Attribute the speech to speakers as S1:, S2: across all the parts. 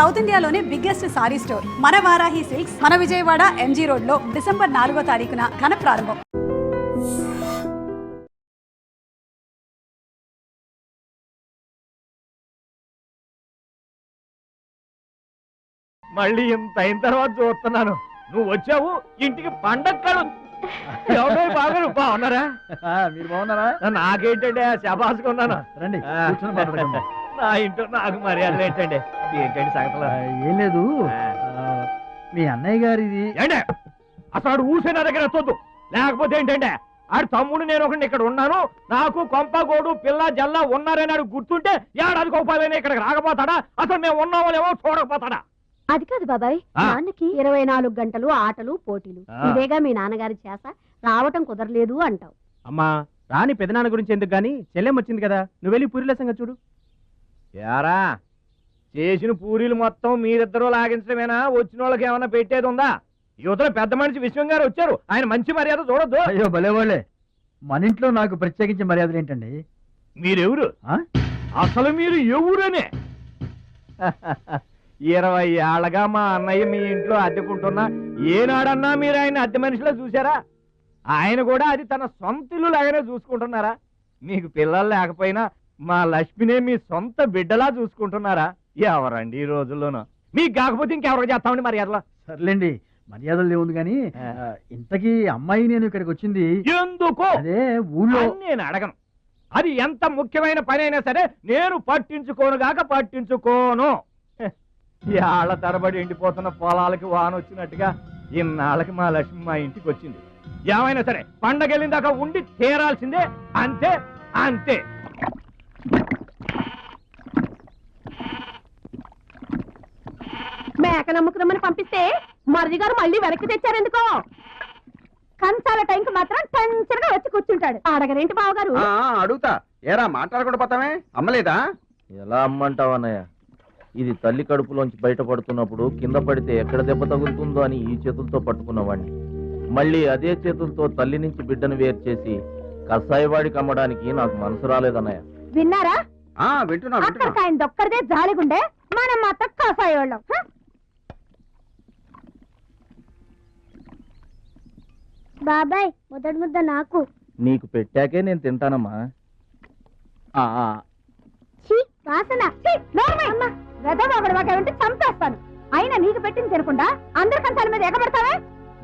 S1: South ఇండియాలోనే biggest sorry store మన Varahi silks మన విజయవాడ ఎంజీ రోడ్ లో డిసెంబర్ 4వ తారీఖున ఘన ప్రారంభం.
S2: మళ్ళీ ఇంత అయిన తర్వాత చూస్తున్నాను. నువ్వు వచ్చావు ఇంటికి పండగ బాగారు బాగున్నారా?
S3: మీరు బాగున్నారా?
S2: నాకేంటండి శబాసుకున్నాను.
S3: రండి
S2: నా ఇంట్లో నాకు మర్యాదలు ఏంటండి? ఏంటండి సంగతులు?
S3: ఏం లేదు, మీ అన్నయ్య గారిది.
S2: ఏంటే అసలు ఊసే నా దగ్గర వద్దు. లేకపోతే ఏంటంటే ఆడు తమ్ముడు నేను ఒకటి ఇక్కడ ఉన్నాను, నాకు కొంపగోడు పిల్ల జల్ల ఉన్నారని ఆడు గుర్తుంటే ఏడాదికి ఉపాధి ఇక్కడికి రాకపోతాడా? అసలు మేము ఉన్నామో లేవో చూడకపోతాడా?
S4: అది కాదు బాబాయ్, నాన్నకి 24 గంటలు ఆటలు పోటీలు, ఇదేగా మీ నాన్నగారి చేస, రావటం కుదరలేదు అంటావు.
S3: అమ్మా రాని పెదనాన్న గురించి ఎందుకు గాని, చెల్లెం వచ్చింది కదా, నువ్వు వెళ్ళి పూరిల సంగతి చూడు.
S2: యారా చేసిన పూరీలు మొత్తం మీరిద్దరూ లాగించడమేనా? వచ్చిన వాళ్ళకి ఏమైనా పెట్టేది ఉందా? యువతల పెద్ద మనిషి విశ్వం గారు వచ్చారు, ఆయన మంచి మర్యాద చూడొద్దు.
S3: అయ్యో భలేవాళ్ళే, మన ఇంట్లో నాకు ప్రత్యేకించి మర్యాదలు ఏంటండి?
S2: మీరెవరు అసలు? మీరు ఎవరనే 20 ఏళ్ళగా మా అన్నయ్య మీ ఇంట్లో అద్దెకుంటున్నా ఏనాడన్నా మీరు ఆయన అద్దె మనిషిలో చూసారా? ఆయన కూడా అది తన సొంత ఇల్లు లాగానే చూసుకుంటున్నారా? మీకు పిల్లలు లేకపోయినా మా లక్ష్మినే మీ సొంత బిడ్డలా చూసుకుంటున్నారా? ఎవరండి ఈ రోజుల్లోనూ? మీకు కాకపోతే ఇంకెవరికి చేస్తామండి మర్యాదలో?
S3: సర్లేండి, మర్యాదలు ఏముంది కానీ ఇంతకీ అమ్మాయి నేను ఇక్కడికి వచ్చింది
S2: ఎందుకు?
S3: అదే ఊళ్ళో.
S2: నేను అడగను, అది ఎంత ముఖ్యమైన పని అయినా సరే నేను పట్టించుకోను గాక పట్టించుకోను. ఏళ్ల తరబడి ఎండిపోతున్న పొలాలకి వాన వచ్చినట్టుగా ఇన్నాళ్ళకి మా లక్ష్మి మా ఇంటికి వచ్చింది. ఏమైనా సరే పండగెళ్ళిన దాకా ఉండి తీరాల్సిందే, అంతే అంతే.
S4: మేక నమ్ముకురమ్మని పంపిస్తే మరిది గారు మళ్ళీ వెనక్కి తెచ్చారెందుకో? కంచాల టైంకి మాత్రం టెన్షన్గా వచ్చి కూర్చుంటాడు. అడగరేంటి బావగారు?
S5: అడుగుతా, ఏరా మాట్లాడకుండా పోతామే? అమ్మలేదా?
S6: ఎలా అమ్మంటావు అన్నయ్య? ఇది తల్లి కడుపులోంచి బయటపడుతున్నప్పుడు కింద పడితే ఎక్కడ దెబ్బ తగులుతుందో అని ఈ చేతులతో పట్టుకున్నవాడిని, మళ్ళీ అదే చేతులతో తల్లి నుంచి బిడ్డను వేరు చేసి కసాయివాడికి అమ్మడానికి నాకు మనసు రాలేదన్నయ్య.
S4: విన్నారా?
S5: వింటున్నా.
S4: అక్కడికి ఆయన దొక్కడిదే జాలిగుండే, మనం మాత్రం కసాయోళ్ళం. బాబాయ్ మొదటి ముద్ద నాకు.
S6: నీకు పెట్టాకే నేను తింటానమ్మా.
S4: చంపేస్తాను. అయినా నీకు పెట్టింది తినకుండా అందరి కంచాల మీద ఎగబడతావే?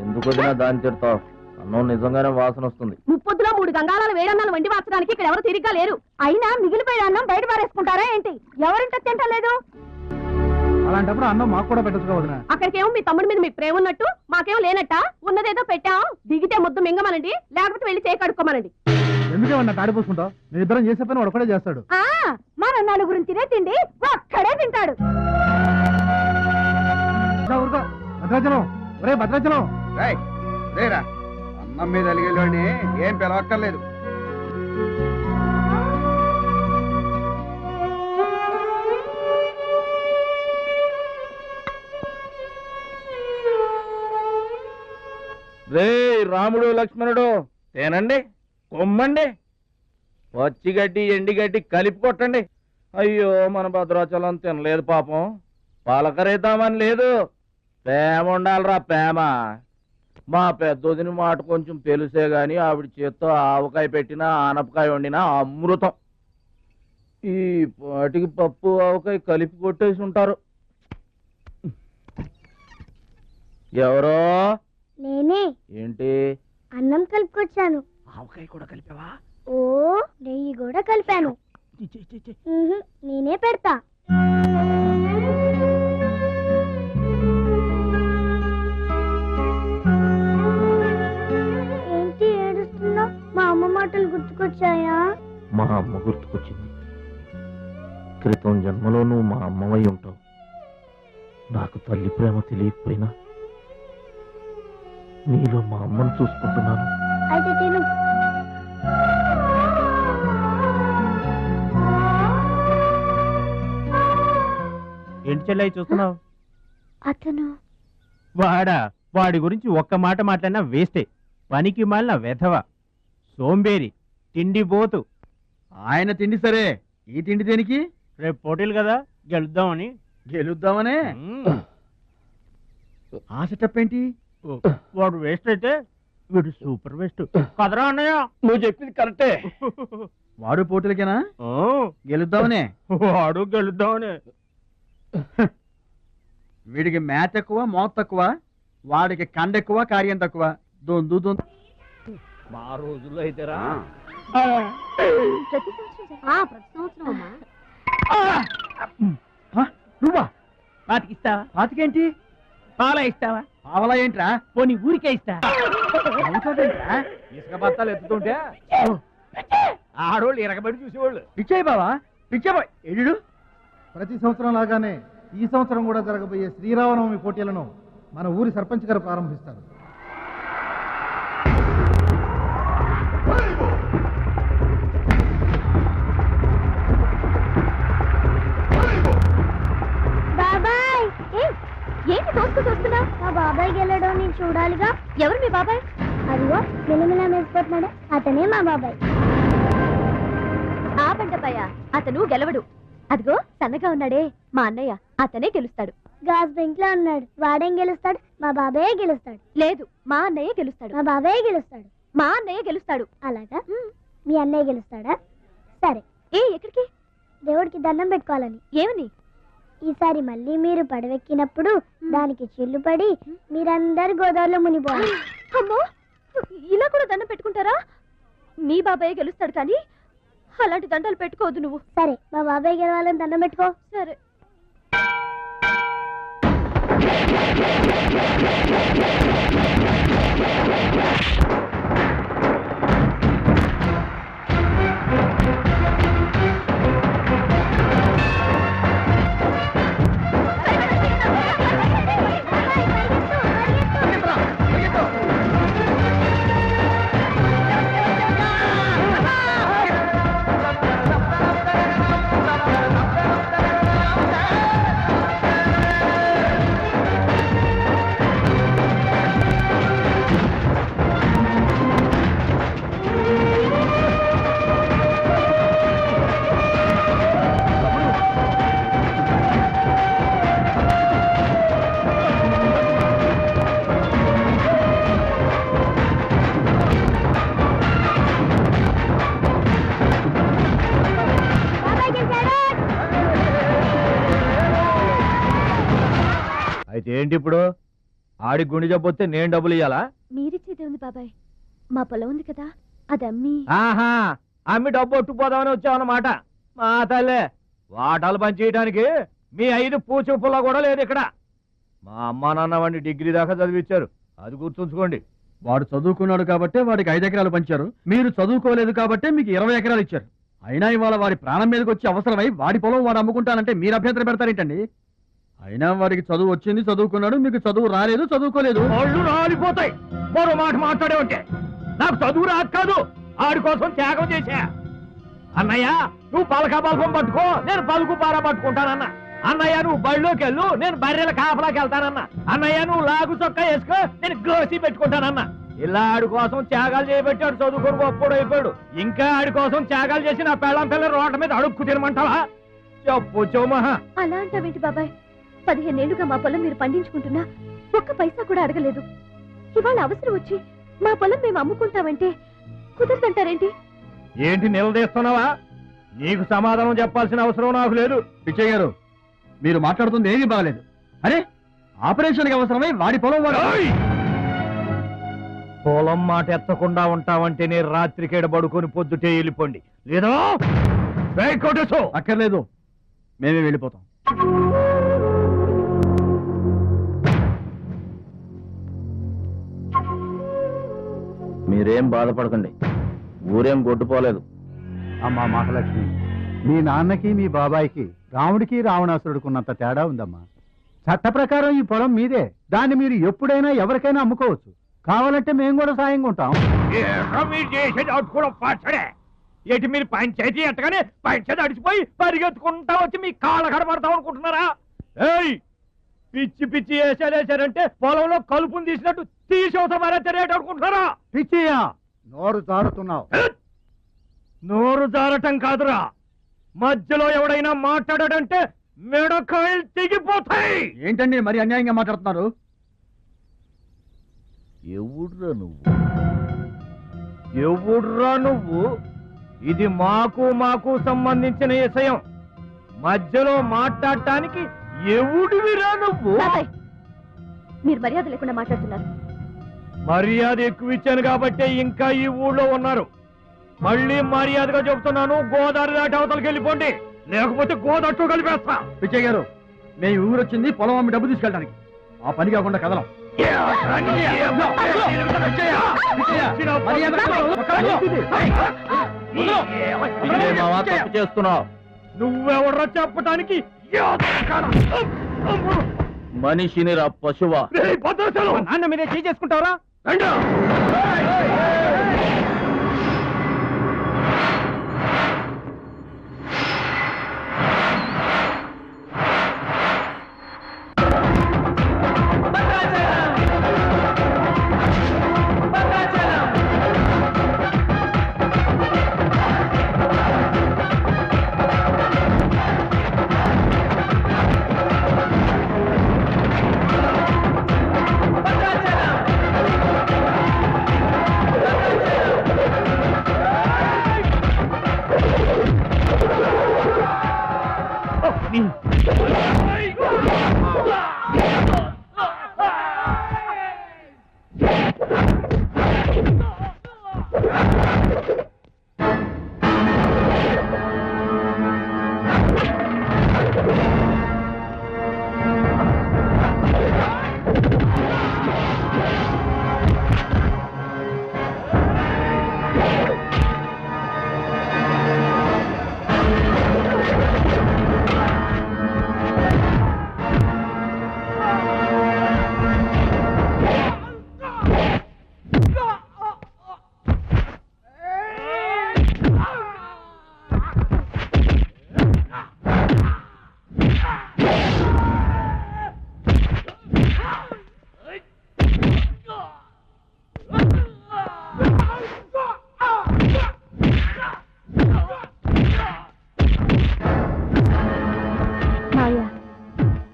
S6: ఎందుకు వదినా దాన్ని తిడతావు? అన్నం నిజంగానే వాసన వస్తుంది.
S4: ముప్పొద్దులో 3 గంగాళాలు వేడన్నాలు వండి మార్చడానికి ఇక్కడ ఎవరు తిరిగ్గా లేరు. అయినా మిగిలిపోయిన అన్నం బయట పారేసుకుంటారా ఏంటి? ఎవరింట తింటలేదు?
S3: అలాంటప్పుడు అన్నం మాకు కూడా పెట్టచ్చుకోవద్దునా?
S4: అక్కడికేమో మీ తమ్ముడి మీద మీకు ప్రేమ ఉన్నట్టు మాకేమో లేనట్ట. ఉన్నదేదో పెట్టాం, దిగితే ముద్దు మింగమనండి, లేకపోతే వెళ్ళి చేయి కడుక్కోమనండి.
S3: ఎందుకేమన్నా తాడిపోసుకుంటావు? నేను ఇద్దరం చేసే పని వాడు ఒకటే చేస్తాడు.
S4: మన నలుగురిని తినే తిండి ఒక్కడే తింటాడు.
S3: భద్రాచలం, ఒరే భద్రాచలం,
S5: రేరా అన్నం మీద అలిగేలోని ఏం పిలవక్కర్లేదు.
S6: రే రాముడు లక్ష్మణుడు, తేనండి, కొమ్మండి, పచ్చిగడ్డి ఎండిగడ్డి కలిపి కొట్టండి. అయ్యో మన భద్రాచలం తినలేదు పాపం, పలకరేద్దామని లేదు. ప్రేమ ఉండాలరా ప్రేమ. మా పెద్దోదిని మాట కొంచెం పెలుసే గాని ఆవిడ చేత్తో ఆవకాయ పెట్టినా ఆనపకాయ వండినా అమృతం. ఈ పాటికి పప్పు ఆవకాయ కలిపి కొట్టేసి ఉంటారు. ఎవరో?
S4: నేనే.
S6: ఏంటి?
S4: అన్నం కలుపుకొచ్చాను.
S6: ఆవకాయ కూడా కలిపావా?
S4: ఓ నెయ్యి కూడా కలిపాను. నేనే పెడతా. ఏంటి ఏడుస్తున్నా? మా అమ్మ మాటలు గుర్తుకొచ్చాయా?
S6: మా అమ్మ గుర్తుకొచ్చింది. క్రితం జన్మలో నువ్వు మా అమ్మవై ఉంటావు. నాకు తల్లి ప్రేమ తెలియకపోయినా నీలో మా అమ్మను చూసుకుంటున్నాను.
S4: అయితే తిను.
S3: ఏంటి చెల్లె చూస్తున్నావు?
S4: అతను
S3: వాడి గురించి ఒక్క మాట మాట్లాడినా వేస్టే. పనికి మాలిన వెధవ, సోంబేరి, తిండి పోతు. ఆయన తిండి సరే, ఈ తిండి దేనికి? రేపు పోటీలు కదా, గెలుద్దామని.
S5: గెలుద్దామనే ఆ సెటప్ ఏంటి?
S3: వాడు వేస్ట్ అయితే వీడు సూపర్ వేస్ట్ కదరా అన్నయ్య.
S6: నువ్వు చెప్పింది కరెక్టే.
S5: వాడు పోటీలకేనా? గెలుద్దామనే.
S3: వాడు గెలుద్దామని.
S5: వీడికి మ్యాథ్ ఎక్కువ, మోత్ తక్కువ. వాడికి కండ ఎక్కువ, కార్యం తక్కువ. దొందు దొందు.
S2: మా రోజుల్లో అయితేరా
S4: ప్రతి సంవత్సరం అమ్మా.
S5: నువ్వా?
S3: పాతికిస్తావా?
S5: పాతికేంటి?
S3: పాలా ఇస్తావా?
S5: పావలా ఏంట్రా?
S3: పోనీ ఊరికే ఇస్తా.
S5: అవుతాడేంట్రా?
S2: ఇసుక బత్తాలు ఎత్తుతుంటే ఆడోళ్ళు ఇరగబడి చూసేవాళ్ళు.
S5: పిచ్చాయి బావా, పిచ్చాయి బాయ్. ఎడు
S7: ప్రతి సంవత్సరం లాగానే ఈ సంవత్సరం కూడా జరగబోయే శ్రీరామనవమి పోటీలను మన ఊరి సర్పంచ్ గారు ప్రారంభిస్తారు.
S4: బాబాయ్ ఏంటి తోసుకు చూస్తున్నావు? మా బాబాయ్ గెలడం నేను చూడాలిగా. ఎవరు మీ బాబాయ్? అదిగో మిలమిలా మెరిసిపోతున్నాడు, అతనే మా బాబాయ్. ఆ పంటపయ్య అతను గెలవడు. అదిగో సన్నగా ఉన్నాడే మా అన్నయ్య, అతనే గెలుస్తాడు. గాజ్ బెంక్ లో ఉన్నాడు, వాడేం గెలుస్తాడు? మా బాబాయ్ గెలుస్తాడు. లేదు, మా అన్నయ్య గెలుస్తాడు. మా బాబాయ్ గెలుస్తాడు. మా అన్నయ్య గెలుస్తాడు. అలాగా? మీ అన్నయ్య గెలుస్తాడా? సరే. ఎక్కడికి? దేవుడికి దండం పెట్టుకోవాలని. ఏమని? ఈసారి మళ్ళీ మీరు పడవెక్కినప్పుడు దానికి చిల్లు పడి మీరందరు గోదావరిలో మునిపోవాలి. అమ్మో, ఇలా కూడా దండం పెట్టుకుంటారా? మీ బాబాయ్ గెలుస్తాడు కానీ అలాంటి దండాలు పెట్టుకోవద్దు నువ్వు. సరే, మా బాబాయ్ గెలవాలని దండం పెట్టుకో. సరే.
S2: అయితే ఏంటి ఇప్పుడు? ఆడి గుండె జబ్బొస్తే నేను డబ్బులు ఇయ్యాలా?
S4: మీరిచ్చేదే ఉంది బాబాయ్, మా పొలం ఉంది కదా, అది అమ్మి.
S2: ఆహా, అమ్మి డబ్బు ఒట్టుకుపోదామని వచ్చావన్నమాట. మా తల్లే, వాటాలు పనిచేయడానికి మీ 5 పూచు పుల్ల కూడా లేదు ఇక్కడ. మా అమ్మా నాన్న వాడిని డిగ్రీ దాకా చదివించారు, అది గుర్తుంచుకోండి.
S5: వాడు చదువుకున్నాడు కాబట్టే వాడికి 5 ఎకరాలు పంచారు. మీరు చదువుకోలేదు కాబట్టే మీకు 20 ఎకరాలు ఇచ్చారు. అయినా ఇవాళ వాడి ప్రాణం మీదకి వచ్చి అవసరమై వాడి పొలం వాడు అమ్ముకుంటానంటే మీరు అభ్యంతరం పెడతారేంటండి? అయినా వాడికి చదువు వచ్చింది, చదువుకున్నాడు. మీకు చదువు రాలేదు, చదువుకోలేదు.
S2: ఒళ్ళు రాలిపోతాయి మరో మాట మాట్లాడే ఉంటే. నాకు చదువు రాదు కాదు, ఆడి కోసం త్యాగం చేశా. అన్నయ్య నువ్వు పలక బల్పం పట్టుకో, నేను పలుకు పార పట్టుకుంటానన్న. అన్నయ్య నువ్వు బళ్ళోకి వెళ్ళు, నేను బర్రెల కాపలాకి వెళ్తానన్నా. అన్నయ్య నువ్వు లాగు చొక్కా వేసుకో, నేను గోసి పెట్టుకుంటానన్నా. ఇలా ఆడి కోసం త్యాగాలు చేయబెట్టాడు, చదువుకొని గొప్పడు అయిపోయాడు. ఇంకా ఆడి కోసం త్యాగాలు చేసి నా పెళ్ళం పిల్ల రోడ్ల మీద అడుక్కు తినమంటావా? చెప్పు చౌమహా.
S4: అలా అంటావేంటి బాబాయ్? 15 ఏళ్లుగా మా పొలం మీరు పండించుకుంటున్నా ఒక్క పైసా కూడా అడగలేదు. ఇవాళ అవసరం వచ్చి మా పొలం మేము అమ్ముకుంటామంటే కుదరదంటారేంటి?
S2: ఏంటి నిలదీస్తున్నావా? నీకు సమాధానం చెప్పాల్సిన అవసరం నాకు లేదు.
S5: పిచ్చయ్య గారు, మీరు మాట్లాడుతుంది ఏమీ బాగలేదు. అరే, ఆపరేషన్కి అవసరమై వాడి పొలం వాడు.
S2: పొలం మాట ఎత్తకుండా ఉంటావంటే నేను రాత్రికేడ పడుకొని పొద్దుటే వెళ్ళిపోండి, లేదా
S5: అక్కర్లేదు, మేమే వెళ్ళిపోతాం.
S6: మీరేం బాధపడకండి, ఊరేం గొడ్డుపోలేదు.
S7: అమ్మా మహాలక్ష్మి, మీ నాన్నకి మీ బాబాయికి రాముడికి రావణాసురుడుకున్నంత తేడా ఉందమ్మా. చట్ట ప్రకారం ఈ పొలం మీదే, దాన్ని మీరు ఎప్పుడైనా ఎవరికైనా అమ్ముకోవచ్చు. కావాలంటే మేము కూడా సాయంగా ఉంటాం.
S2: ఏంటి మీరు పంచాయతీ ఎట్టగానే పంచాయతీ అడిచిపోయి పరిగెత్తుకుంటా వచ్చి మీ కాళ్ళ కడబడతాం అనుకుంటున్నారా? ఏయ్, పిచ్చి పిచ్చి వేసారంటే పొలంలో కలుపుని తీసినట్టు తీసి అవసరం మరేట అనుకుంటున్నారా?
S7: పిచ్చియా, నోరు జారుతున్నావు.
S2: నోరు జారటం కాదురా, మధ్యలో ఎవడైనా మాట్లాడాడంటే మెడకాయలు తెగిపోతాయి.
S5: ఏంటండి మరి అన్యాయంగా మాట్లాడుతున్నారు?
S2: ఎవడ్రా నువ్వు? ఇది మాకు సంబంధించిన విషయం. మధ్యలో మాట్లాడటానికి ఎవడివిరా నువ్వు?
S4: బాబాయ్, మీరు మర్యాద లేకుండా మాట్లాడుతున్నారు.
S2: మర్యాద ఎక్కువ ఇచ్చాను కాబట్టే ఇంకా ఈ ఊళ్ళో ఉన్నారు. మళ్ళీ మర్యాదగా చెబుతున్నాను, గోదావరి దాటి అవతలకి వెళ్ళిపోండి, లేకపోతే గోదట్టు కలిపేస్తా.
S5: పిచ్చయ్య గారు, మేము ఊరు వచ్చింది పొలం అమ్మి డబ్బు తీసుకెళ్ళడానికి. ఆ పని కాకుండా కదలం.
S6: తప్పు చేస్తున్నావు.
S2: నువ్వెవడ్రా చెప్పటానికి?
S6: మనిషిని రా పశువా.
S3: నాన్న మీరే చేసుకుంటావరా?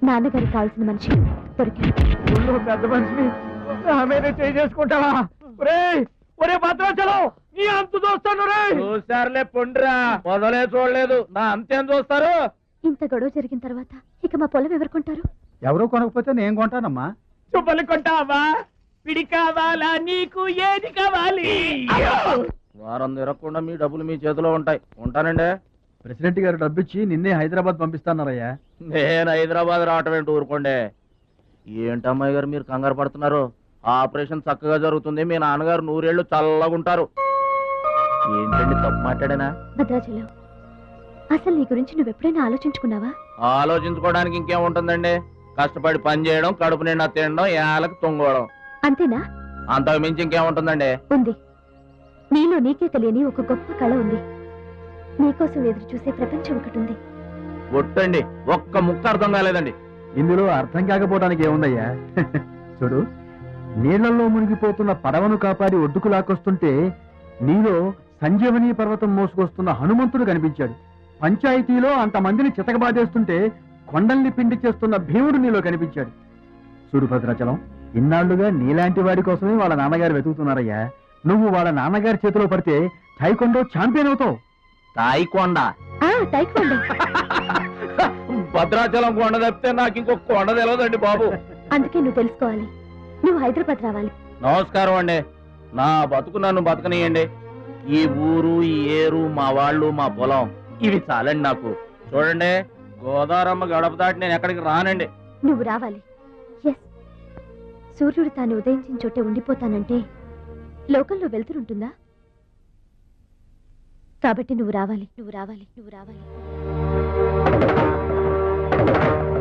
S4: నాన్నగారికి కావాల్సిన మనిషి దొరికాడు.
S2: పెద్ద మనిషిని నా మీద చేసుకుంటావా? ఒరే భద్రాచలం, నీ అంత చూస్తాను.
S6: చూసారులే పొండిరా, మొదలే చూడలేదు, నా అంతేం చూస్తారు?
S4: ఇంత గొడవ జరిగిన తర్వాత ఇక మా పొలం ఎవరు కొంటారు?
S7: ఎవరో కొనకపోతే నేను కొంటానమ్మా.
S2: చుబ్బలు కొంటావా? పిడి కావాలా? నీకు ఏది కావాలి?
S6: వారం తిరగకుండా మీ డబ్బులు మీ చేతిలో ఉంటాయి. ఉంటానండి.
S5: ప్రెసిడెంట్ గారు డబ్బిచ్చి నిన్నే హైదరాబాద్ పంపిస్తాన్నారయ్యా.
S6: నేను హైదరాబాద్ రావటం ఏంటి, ఊరుకోండి. ఏంటమ్మాయి గారు మీరు కంగారు పడుతున్నారు? ఆపరేషన్ చక్కగా జరుగుతుంది, మీ నాన్నగారు 100 ఏళ్ళు చల్లగుంటారు. ఏంటండి తప్పు మాట్లాడానా?
S4: భద్రాచలం, అసలు నీ గురించి నువ్వెప్పుడైనా ఆలోచించుకున్నావా?
S6: ఆలోచించుకోవడానికి ఇంకేముంటుందండి? కష్టపడి పని చేయడం, కడుపు నిండా తినడం, ఏళ్ళకి తొంగోవడం,
S4: అంతేనా?
S6: అంతకు మించి ఇంకేముంటుందండి?
S4: ఉంది. నీలో నీకే తెలియని ఒక గొప్ప కళ ఉంది. నీకోసం ఎదురు చూసే ప్రపంచం ఒకటి ఉంది.
S6: ఒట్టండి, ఒక్క ముక్క అర్థం కాలేదండి.
S5: ఇందులో అర్థం కాకపోవడానికి ఏముందయ్యా? చూడు, నీళ్లలో మునిగిపోతున్న పడవను కాపాడి ఒడ్డుకు లాక్కొస్తుంటే నీలో సంజీవని పర్వతం మోసుకొస్తున్న హనుమంతుడు కనిపించాడు. పంచాయతీలో అంతమందిని చితకబాదేస్తుంటే కొండల్ని పిండి చేస్తున్న భీముడు నీలో కనిపించాడు. చూడు భద్రాచలం, ఇన్నాళ్లుగా నీలాంటి వాడి కోసమే వాళ్ళ నాన్నగారు వెతుకుతున్నారయ్యా. నువ్వు వాళ్ళ నాన్నగారి చేతిలో పడితే టైకొండో ఛాంపియన్ అవుతావు.
S6: తాయికొండ?
S4: టైక్వాండో.
S6: భద్రాచలం కొండ తప్పితే నాకు ఇంకొక కొండ తెలియదండి బాబు.
S4: అందుకే నువ్వు తెలుసుకోవాలి. నువ్వు హైదరాబాద్ రావాలి.
S6: నమస్కారం అండి, నా బతుకు నన్ను బతకనియండి. ఈ ఊరు, ఈ ఏరు, మా వాళ్ళు, మా పొలం, ఇవి చాలండి నాకు. చూడండి, గోదావరమ్మ గడప దాటి నేను ఎక్కడికి రానండి.
S4: నువ్వు రావాలి. ఎస్, సూర్యుడు తాను ఉదయించిన చోటే ఉండిపోతానంటే లోకంలో వెళ్తురుంటుందా? కాబట్టి నువ్వు రావాలి.